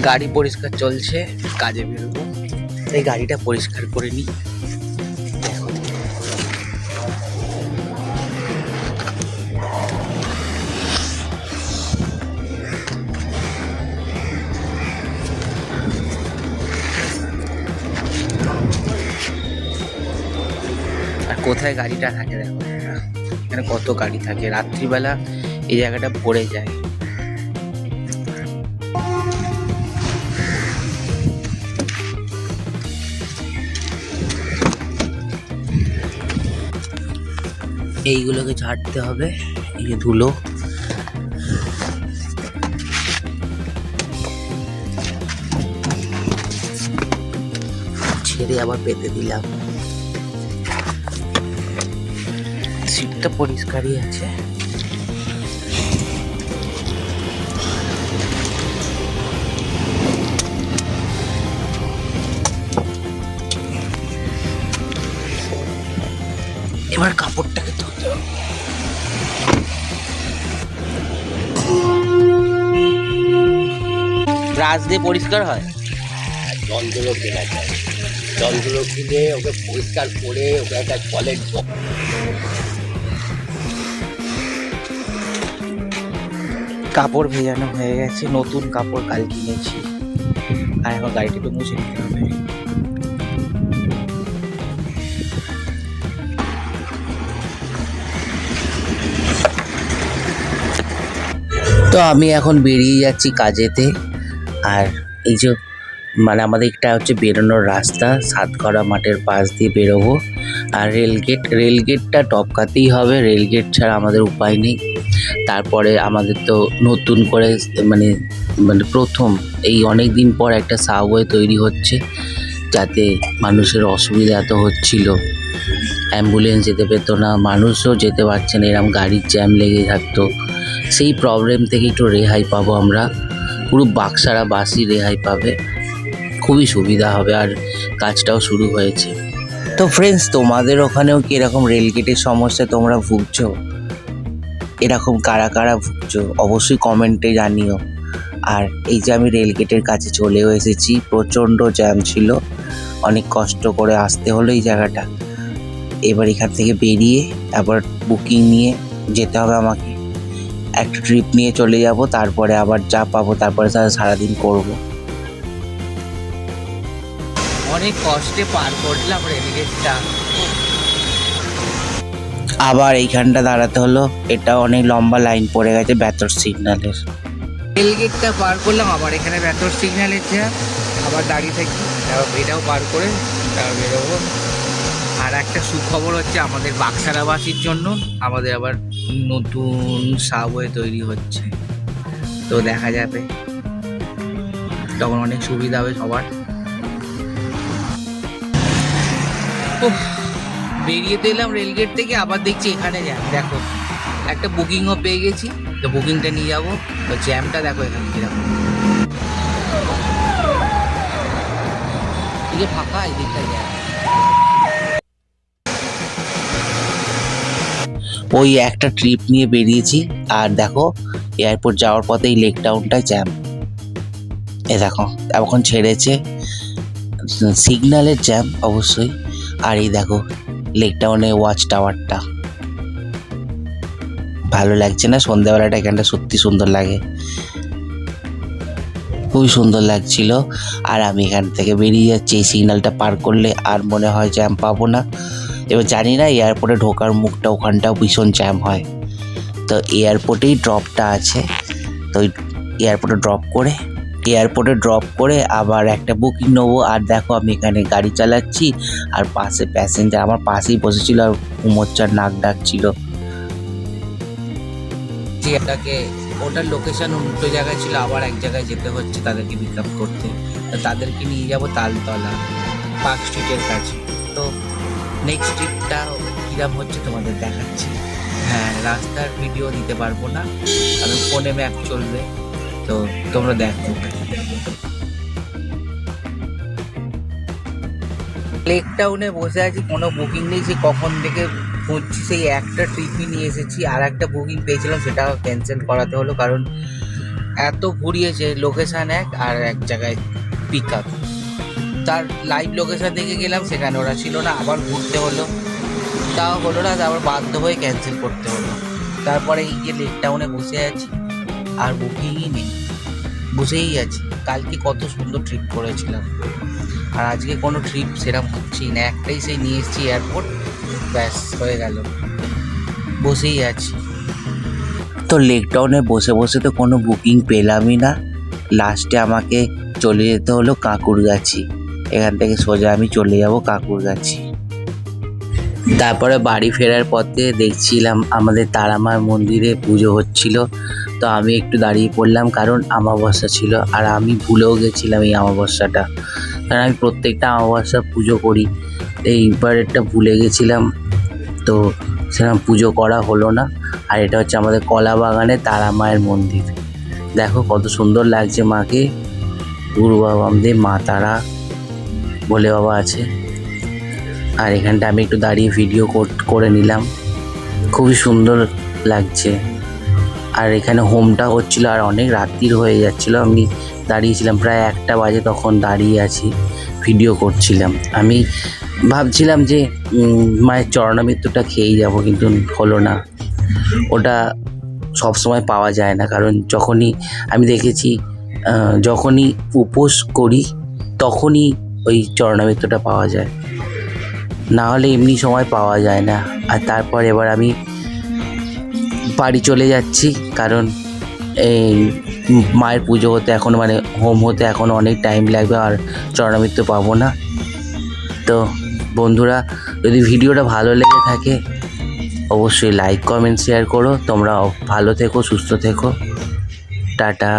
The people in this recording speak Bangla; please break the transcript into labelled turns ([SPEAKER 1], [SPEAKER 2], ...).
[SPEAKER 1] গাড়ি পরিষ্কার চলছে, কাজে বেরোবো, এই গাড়িটা পরিষ্কার করে নিই। দেখো আর কোথায় গাড়িটা থাকে, দেখো এখানে কত গাড়ি থাকে, রাত্রিবেলা এই জায়গাটা ভরে যায়। এইগুলোকে ঝাড়তে হবে, এই যে ধুলো। ছেড়ে আবার পেতে দিলাম, সিটটা পরিষ্কারই আছে। এবার কাপড়টাকে ধুতে হবে। ব্রাশ দিয়ে পরিষ্কার হয়,
[SPEAKER 2] জলগুলো কেনা যায়, জলগুলো কিনে ওকে পরিষ্কার করে ওকে একটা জলের
[SPEAKER 1] কাপড় ভেজানো হয়ে গেছে, নতুন কাপড় কাল কিনেছি, আর এখন গাড়িটা একটু মুছে নিতে হবে। তো আমি এখন বেরিয়ে যাচ্ছি কাজেতে। আর এই যে মানে আমাদের একটা হচ্ছে বেরোনোর রাস্তা, সাতকড়া মাঠের পাশ দিয়ে বেরোবো। আর রেলগেটটা টপকাতেই হবে, রেলগেট ছাড়া আমাদের উপায় নেই। তারপরে আমাদের তো নতুন করে মানে মানে প্রথম এই অনেক দিন পর একটা সাবওয়ে তৈরি হচ্ছে, যাতে মানুষের অসুবিধা এত হচ্ছিল, অ্যাম্বুলেন্স যেতে পেতো না, মানুষও যেতে পারছে না, এরকম গাড়ির জ্যাম লেগে থাকতো। সেই প্রবলেম থেকে একটু রেহাই পাবো আমরা, পুরো বাক্সারাবাসী রেহাই পাবে, খুবই সুবিধা হবে। আর কাজটাও শুরু হয়েছে। তো ফ্রেন্ডস, তোমাদের ওখানেও কি এরকম রেলগেটের সমস্যা তোমরা ভুগছো? এরকম কারা কারা ভুগছো অবশ্যই কমেন্টে জানিও। আর এই যে আমি রেলগেটের কাছে চলেও এসেছি, প্রচণ্ড জ্যাম ছিল, অনেক কষ্ট করে আসতে হলো এই জায়গাটা। এবার এখান থেকে বেরিয়ে আবার বুকিং নিয়ে যেতে হবে আমাকে, একটা ট্রিপ নিয়ে চলে যাব, তারপরে আবার যা পাবো তারপরে সারাদিন করব। অনেক কষ্টে পার করলাম রেলগেটটা, আবার এইখানটা দাঁড়াতে হলো, এটা অনেক লম্বা লাইন পড়ে গেছে বেতর সিগন্যালের। রেলগেটটা পার করলাম, আবার এখানে বেতর সিগন্যালের জ্যাম, আবার দাঁড়িয়ে থাকি, এটাও পার করে তারপর বেরোবো। আর একটা সুখবর হচ্ছে আমাদের বাক্সারাবাসীর জন্য, আমাদের আবার নতুন সাবওয়ে তৈরি হচ্ছে, তো দেখা যাবে, তখন অনেক সুবিধা হবে সবার। বেরিয়ে তো এলাম রেলগেট থেকে, আবার দেখছি এখানে জ্যাম। দেখো একটা বুকিংও পেয়ে গেছি, তো বুকিংটা নিয়ে যাবো, তো জ্যামটা দেখো এখানে কিরকম, এদিকে ফাঁকা, এদিকটা জ্যাম। ওই একটা ট্রিপ নিয়ে বেরিয়েছি, আর দেখো এয়ারপোর্ট যাওয়ার পথে এই লেক টাউনটায় জ্যাম। এ দেখো এখন ছেড়েছে, সিগন্যালের জ্যাম অবশ্যই। আর এই দেখো লেক টাউনে ওয়াচ টাওয়ারটা, ভালো লাগছে না? সন্ধ্যাবেলাটা এখানটা সত্যি সুন্দর লাগে, খুবই সুন্দর লাগছিল। আর আমি এখান থেকে বেরিয়ে যাচ্ছি, এই সিগন্যালটা পার করলে আর মনে হয় জ্যাম পাবো না। এবার জানি না এয়ারপোর্টে ঢোকার মুখটা ওখানটাও ভীষণ জ্যাম হয়, তো এয়ারপোর্টেই ড্রপটা আছে, তো ওই এয়ারপোর্টে ড্রপ করে আবার একটা বুকিং নেবো। আর দেখো আমি এখানে গাড়ি চালাচ্ছি, আর পাশে প্যাসেঞ্জার আমার পাশেই বসেছিল, আর ঘুমোচ্চার নাক ডাকছিল। ওটার লোকেশন উল্টো জায়গায় ছিল, আবার এক জায়গায় যেতে হচ্ছে তাদেরকে পিক আপ করতে, তাদেরকে নিয়ে যাবো তালতলা পার্ক স্ট্রিটের কাছে। তো নেক্সট ট্রিপটা কীরকম হচ্ছে তোমাদের দেখাচ্ছি। হ্যাঁ, রাস্তার ভিডিও দিতে পারবো না, কারণ ফোনে ম্যাপ চলবে, তো তোমরা দেখো। লেক টাউনে বসে আছি, কোনো বুকিং নেই, সে কখন থেকে খুঁজছি, সেই একটা ট্রিপই নিয়ে এসেছি, আর একটা বুকিং পেয়েছিলাম সেটা ক্যান্সেল করাতে হলো, কারণ এত ঘুরিয়েছে, লোকেশান এক আর এক জায়গায় পিক আপ। তার লাইভ লোকেশান দেখে গেলাম, সেখানে ওরা ছিল না, আবার ঘুরতে হলো, তাও হলো না, তারপর বাধ্য হয়ে ক্যান্সেল করতে হলো। তারপরে এই যে লেক টাউনে বসে আছি, আর বুকিংই নেই, বসেই আছি। কালকে কত সুন্দর ট্রিপ করেছিলাম, আর আজকে কোনো ট্রিপ সেরকম হচ্ছেই না। একটাই সেই নিয়ে এসেছি এয়ারপোর্ট, ব্যাস হয়ে গেল, বসেই আছি। তো লেক টাউনে বসে বসে তো কোনো বুকিং পেলামই না। লাস্টে আমাকে চলে যেতে হলো কাঁকুরগাছি। এখান থেকে সোজা আমি চলে যাব কাঁকুরগাছি। তারপরে বাড়ি ফেরার পথে দেখছিলাম আমাদের তারামার মন্দিরে পুজো হচ্ছিল, তো আমি একটু দাঁড়িয়ে পড়লাম, কারণ অমাবস্যা ছিল। আর আমি ভুলেও গেছিলাম এই অমাবস্যাটা, কারণ আমি প্রত্যেকটা অমাবস্যা পুজো করি, এইবারেরটা ভুলে গেছিলাম, তো সেরকম পুজো করা হলো না। আর এটা হচ্ছে আমাদের কলা বাগানে তারা মায়ের মন্দির। দেখো কত সুন্দর লাগছে মাকে। গুরু বাবা আমাদের মা তারা বলে বাবা আছে। আর এখানটা আমি একটু দাঁড়িয়ে ভিডিও করে নিলাম, খুবই সুন্দর লাগছে। আর এখানে হোমটা হচ্ছিল, আর অনেক রাত্রির হয়ে যাচ্ছিল। আমি দাঁড়িয়েছিলাম প্রায় 1টা বাজে, তখন দাঁড়িয়ে আছি, ভিডিও করছিলাম। আমি ভাবছিলাম যে মায়ের চরণামৃত্যুটা খেয়েই যাব, কিন্তু হলো না। ওটা সব সময় পাওয়া যায় না, কারণ যখনই আমি দেখেছি যখনই উপোস করি তখনই ওই চরণামৃত্যুটা পাওয়া যায়, না হলে এমনি সময় পাওয়া যায় না। আর তারপর এবার আমি বাড়ি চলে যাচ্ছি, কারণ এই মায়ের পুজো হতে এখন মানে হোম হতে এখন অনেক টাইম লাগবে, আর চরণামৃত্যু পাবো না। তো বন্ধুরা, যদি ভিডিওটা ভালো লেগে থাকে অবশ্যই লাইক কমেন্ট শেয়ার করো। তোমরা ভালো থেকো, সুস্থ থেকো, টাটা।